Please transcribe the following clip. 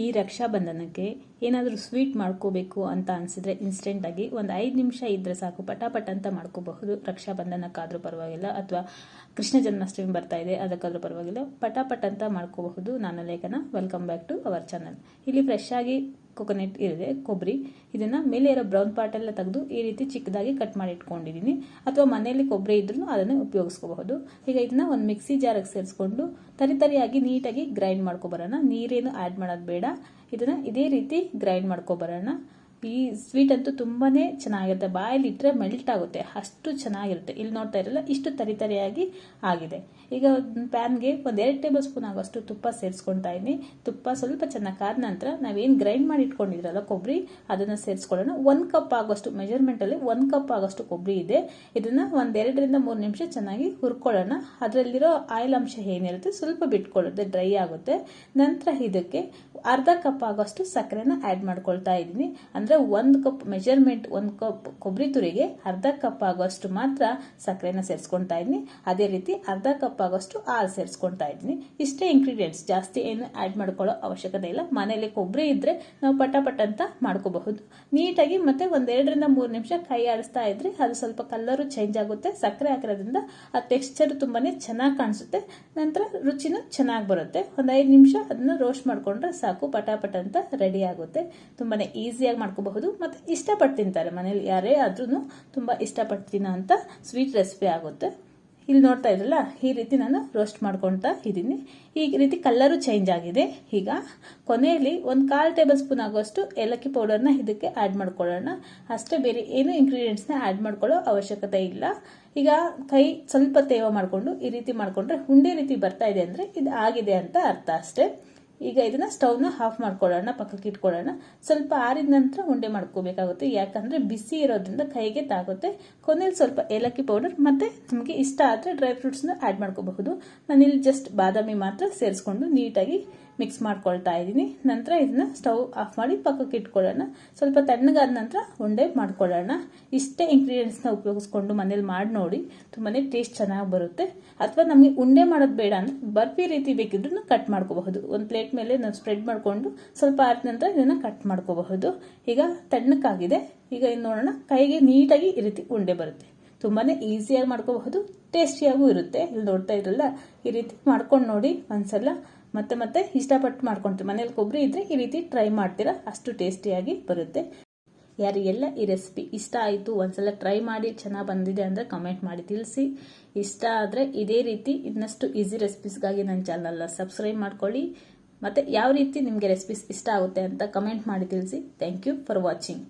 ಈ ರಕ್ಷಾಬಂಧನಕ್ಕೆ ಏನಾದರೂ ಸ್ವೀಟ್ ಮಾಡ್ಕೋಬೇಕು ಅಂತ ಅನಿಸಿದ್ರೆ ಇನ್ಸ್ಟೆಂಟಾಗಿ ಒಂದು 5 ನಿಮಿಷ ಇದ್ದರೆ ಸಾಕು, ಪಟಾಪಟ್ ಅಂತ ಮಾಡ್ಕೋಬಹುದು. ರಕ್ಷಾಬಂಧನಕ್ಕಾದರೂ ಪರವಾಗಿಲ್ಲ, ಅಥವಾ ಕೃಷ್ಣ ಜನ್ಮಾಷ್ಟಮಿ ಬರ್ತಾ ಇದೆ ಅದಕ್ಕಾದರೂ ಪರವಾಗಿಲ್ಲ, ಪಟಾಪಟ್ ಅಂತ ಮಾಡ್ಕೋಬಹುದು. ನಾನು Lekhana, welcome back to our channel. ಇಲ್ಲಿ ಫ್ರೆಶ್ ಆಗಿ ಕೊಕೊನಟ್ ಇದೆ, ಕೊಬ್ಬರಿ. ಇದನ್ನು ಮೇಲೆ ಇರೋ ಬ್ರೌನ್ ಪಾರ್ಟ್ ಎಲ್ಲ ತೆಗೆದು ಈ ರೀತಿ ಚಿಕ್ಕದಾಗಿ ಕಟ್ ಮಾಡಿ ಇಟ್ಕೊಂಡಿದ್ದೀನಿ. ಅಥವಾ ಮನೆಯಲ್ಲಿ ಕೊಬ್ಬರಿ ಇದ್ರೂ ಅದನ್ನು ಉಪಯೋಗಿಸ್ಕೋಬಹುದು. ಈಗ ಇದನ್ನ ಒಂದು ಮಿಕ್ಸಿ ಜಾರಿಗೆ ಸೇರಿಸ್ಕೊಂಡು ತರಿಯಾಗಿ ನೀಟಾಗಿ ಗ್ರೈಂಡ್ ಮಾಡ್ಕೊಬರೋಣ. ನೀರೇನು ಆ್ಯಡ್ ಮಾಡೋದು ಬೇಡ. ಇದನ್ನು ಇದೇ ರೀತಿ ಗ್ರೈಂಡ್ ಮಾಡ್ಕೊಬರೋಣ. ಈ ಸ್ವೀಟ್ ಅಂತೂ ತುಂಬಾನೇ ಚೆನ್ನಾಗಿರುತ್ತೆ, ಬಾಯಲ್ಲಿ ಇಟ್ಟರೆ ಮೆಲ್ಟ್ ಆಗುತ್ತೆ, ಅಷ್ಟು ಚೆನ್ನಾಗಿರುತ್ತೆ. ಇಲ್ಲಿ ನೋಡ್ತಾ ಇರಲ್ಲ, ಇಷ್ಟು ತರಿಯಾಗಿ ಆಗಿದೆ. ಈಗ ಪ್ಯಾನ್ಗೆ ಒಂದು 2 ಟೇಬಲ್ ಸ್ಪೂನ್ ಆಗೋಷ್ಟು ತುಪ್ಪ ಸೇರಿಸ್ಕೊಳ್ತಾ ಇದ್ದೀನಿ. ತುಪ್ಪ ಸ್ವಲ್ಪ ಚೆನ್ನಾಗಿ ಕಾದ ನಂತರ ನಾವೇನು ಗ್ರೈಂಡ್ ಮಾಡಿ ಇಟ್ಕೊಂಡಿದ್ರಲ್ಲ ಕೊಬ್ಬರಿ, ಅದನ್ನು ಸೇರಿಸ್ಕೊಳ್ಳೋಣ. 1 ಕಪ್ ಆಗೋಷ್ಟು ಮೆಜರ್ಮೆಂಟಲ್ಲಿ 1 ಕಪ್ ಆಗೋಷ್ಟು ಕೊಬ್ಬರಿ ಇದೆ. ಇದನ್ನು ಒಂದು 2 ರಿಂದ 3 ನಿಮಿಷ ಚೆನ್ನಾಗಿ ಹುರ್ಕೊಳ್ಳೋಣ. ಅದರಲ್ಲಿರೋ ಆಯಿಲ್ ಅಂಶ ಏನಿರುತ್ತೆ ಸ್ವಲ್ಪ ಬಿಟ್ಕೊಳ್ಳುತ್ತೆ, ಡ್ರೈ ಆಗುತ್ತೆ. ನಂತರ ಇದಕ್ಕೆ ಅರ್ಧ ಕಪ್ ಆಗೋಷ್ಟು ಸಕ್ಕರೆನ ಆ್ಯಡ್ ಮಾಡ್ಕೊಳ್ತಾ ಇದ್ದೀನಿ. ಅಂದರೆ 1 ಕಪ್ ಮೆಜರ್ಮೆಂಟ್, 1 ಕಪ್ ಕೊಬ್ಬರಿ ತುರಿಗೆ ಅರ್ಧ ಕಪ್ ಆಗೋಷ್ಟು ಮಾತ್ರ ಸಕ್ಕರೆನ ಸೇರಿಸ್ಕೊಳ್ತಾ ಇದ್ದೀನಿ. ಅದೇ ರೀತಿ ಅರ್ಧ ಕಪ್ ಆಗೋಷ್ಟು ಹಾಲು ಸೇರಿಸ್ಕೊಳ್ತಾ ಇದ್ದೀನಿ. ಇಷ್ಟೇ ಇಂಗ್ರೀಡಿಯೆಂಟ್ಸ್, ಜಾಸ್ತಿ ಏನು ಆ್ಯಡ್ ಮಾಡ್ಕೊಳ್ಳೋ ಅವಶ್ಯಕತೆ ಇಲ್ಲ. ಮನೆಯಲ್ಲಿ ಕೊಬ್ಬರಿ ಇದ್ರೆ ನಾವು ಪಟಾಪಟ್ ಅಂತ ಮಾಡ್ಕೋಬಹುದು. ನೀಟಾಗಿ ಮತ್ತೆ ಒಂದು 2 ರಿಂದ 3 ನಿಮಿಷ ಕೈ ಆಡಿಸ್ತಾ ಇದ್ರೆ ಅದು ಸ್ವಲ್ಪ ಕಲರು ಚೇಂಜ್ ಆಗುತ್ತೆ. ಸಕ್ಕರೆ ಹಾಕಿರೋದ್ರಿಂದ ಆ ಟೆಕ್ಸ್ಚರ್ ತುಂಬಾನೇ ಚೆನ್ನಾಗಿ ಕಾಣಿಸುತ್ತೆ. ನಂತರ ರುಚಿನೂ ಚೆನ್ನಾಗಿ ಬರುತ್ತೆ. ಒಂದು 5 ನಿಮಿಷ ಅದನ್ನ ರೋಸ್ಟ್ ಮಾಡ್ಕೊಂಡ್ರೆ ಸಾಕು, ಪಟಾಪಟ್ ಅಂತ ರೆಡಿ ಆಗುತ್ತೆ. ತುಂಬಾನೇ ಈಸಿಯಾಗಿ ಮಾಡ್ಕೋಬಹುದು. ಮತ್ತೆ ಇಷ್ಟಪಟ್ಟು ತಿಂತಾರೆ ಮನೇಲಿ, ಯಾರೇ ಆದ್ರೂ ತುಂಬಾ ಇಷ್ಟಪಟ್ಟು ತಿನ್ನೋ ಅಂತ ಸ್ವೀಟ್ ರೆಸಿಪಿ ಆಗುತ್ತೆ. ಇಲ್ಲಿ ನೋಡ್ತಾ ಇದ್ರಲ್ಲ, ಈ ರೀತಿ ನಾನು ರೋಸ್ಟ್ ಮಾಡ್ಕೊಳ್ತಾ ಇದ್ದೀನಿ. ಈ ರೀತಿ ಕಲರು ಚೇಂಜ್ ಆಗಿದೆ. ಈಗ ಕೊನೆಯಲ್ಲಿ 1/4 ಟೇಬಲ್ ಸ್ಪೂನ್ ಆಗೋಷ್ಟು ಏಲಕ್ಕಿ ಪೌಡರ್ನ ಇದಕ್ಕೆ ಆ್ಯಡ್ ಮಾಡ್ಕೊಳ್ಳೋಣ. ಅಷ್ಟೇ, ಬೇರೆ ಏನು ಇಂಗ್ರೀಡಿಯೆಂಟ್ಸ್ನ ಆ್ಯಡ್ ಮಾಡ್ಕೊಳ್ಳೋ ಅವಶ್ಯಕತೆ ಇಲ್ಲ. ಈಗ ಕೈ ಸ್ವಲ್ಪ ತೇವ ಮಾಡಿಕೊಂಡು ಈ ರೀತಿ ಮಾಡಿಕೊಂಡ್ರೆ ಉಂಡೆ ರೀತಿ ಬರ್ತಾ ಇದೆ ಅಂದರೆ ಇದು ಆಗಿದೆ ಅಂತ ಅರ್ಥ ಅಷ್ಟೇ. ಈಗ ಇದನ್ನ ಸ್ಟವ್ನ ಆಫ್ ಮಾಡ್ಕೊಳ್ಳೋಣ, ಪಕ್ಕಕ್ಕೆ ಇಟ್ಕೊಳ್ಳೋಣ. ಸ್ವಲ್ಪ ಆರಿದ ನಂತರ ಉಂಡೆ ಮಾಡ್ಕೋಬೇಕಾಗುತ್ತೆ, ಯಾಕಂದ್ರೆ ಬಿಸಿ ಇರೋದ್ರಿಂದ ಕೈಗೆ ತಾಗುತ್ತೆ. ಕೊನೆಯಲ್ಲಿ ಸ್ವಲ್ಪ ಏಲಕ್ಕಿ ಪೌಡರ್ ಮತ್ತೆ ನಿಮಗೆ ಇಷ್ಟ ಆದರೆ ಡ್ರೈ ಫ್ರೂಟ್ಸ್ನ ಆ್ಯಡ್ ಮಾಡ್ಕೋಬಹುದು. ನಾನಿಲ್ಲಿ ಜಸ್ಟ್ ಬಾದಾಮಿ ಮಾತ್ರ ಸೇರಿಸ್ಕೊಂಡು ನೀಟಾಗಿ ಮಿಕ್ಸ್ ಮಾಡ್ಕೊಳ್ತಾ ಇದ್ದೀನಿ. ನಂತರ ಇದನ್ನ ಸ್ಟವ್ ಆಫ್ ಮಾಡಿ ಪಕ್ಕಕ್ಕೆ ಇಟ್ಕೊಳ್ಳೋಣ. ಸ್ವಲ್ಪ ತಣ್ಣಗಾದ ನಂತರ ಉಂಡೆ ಮಾಡ್ಕೊಳ್ಳೋಣ. ಇಷ್ಟೇ ಇಂಗ್ರೀಡಿಯೆಂಟ್ಸ್ನ ಉಪಯೋಗಿಸ್ಕೊಂಡು ಮನೇಲಿ ಮಾಡಿ ನೋಡಿ, ತುಂಬಾನೇ ಟೇಸ್ಟ್ ಚೆನ್ನಾಗಿ ಬರುತ್ತೆ. ಅಥವಾ ನಮಗೆ ಉಂಡೆ ಮಾಡೋದು ಬೇಡ ಅಂದ್ರೆ ಬರ್ಫಿ ರೀತಿ ಬೇಕಿದ್ರೂ ಕಟ್ ಮಾಡ್ಕೋಬಹುದು. ಒಂದು ಪ್ಲೇಟ್ ಮೇಲೆ ನಾವು ಸ್ಪ್ರೆಡ್ ಮಾಡಿಕೊಂಡು ಸ್ವಲ್ಪ ಆದ ನಂತರ ಇದನ್ನ ಕಟ್ ಮಾಡ್ಕೋಬಹುದು. ಈಗ ತಣ್ಣಕ್ಕಾಗಿದೆ. ಈಗ ಇನ್ನು ನೋಡೋಣ, ಕೈಗೆ ನೀಟಾಗಿ ಈ ರೀತಿ ಉಂಡೆ ಬರುತ್ತೆ. ತುಂಬಾನೇ ಈಸಿಯಾಗಿ ಮಾಡ್ಕೋಬಹುದು, ಟೇಸ್ಟಿಯಾಗೂ ಇರುತ್ತೆ. ಇಲ್ಲಿ ನೋಡ್ತಾ ಇದ್ರಲ್ಲ, ಈ ರೀತಿ ಮಾಡ್ಕೊಂಡು ನೋಡಿ ಒಂದ್ಸಲ. ಮತ್ತೆ ಇಷ್ಟಪಟ್ಟು ಮಾಡ್ಕೊಂತೀವಿ. ಮನೇಲಿ ಕೊಬ್ಬರಿ ಇದ್ರೆ ಈ ರೀತಿ ಟ್ರೈ ಮಾಡ್ತೀರಾ, ಅಷ್ಟು ಟೇಸ್ಟಿಯಾಗಿ ಬರುತ್ತೆ. ಯಾರಿಗೆಲ್ಲ ಈ ರೆಸಿಪಿ ಇಷ್ಟ ಆಯಿತು, ಒಂದ್ಸಲ ಟ್ರೈ ಮಾಡಿ ಚೆನ್ನಾಗಿ ಬಂದಿದೆ ಅಂದರೆ ಕಮೆಂಟ್ ಮಾಡಿ ತಿಳಿಸಿ. ಇಷ್ಟ ಆದರೆ ಇದೇ ರೀತಿ ಇನ್ನಷ್ಟು ಈಸಿ ರೆಸಿಪೀಸ್ಗಾಗಿ ನನ್ನ ಚಾನಲ್ನ ಸಬ್ಸ್ಕ್ರೈಬ್ ಮಾಡ್ಕೊಳ್ಳಿ. ಮತ್ತು ಯಾವ ರೀತಿ ನಿಮಗೆ ರೆಸಿಪೀಸ್ ಇಷ್ಟ ಆಗುತ್ತೆ ಅಂತ ಕಮೆಂಟ್ ಮಾಡಿ ತಿಳಿಸಿ. Thank you for watching.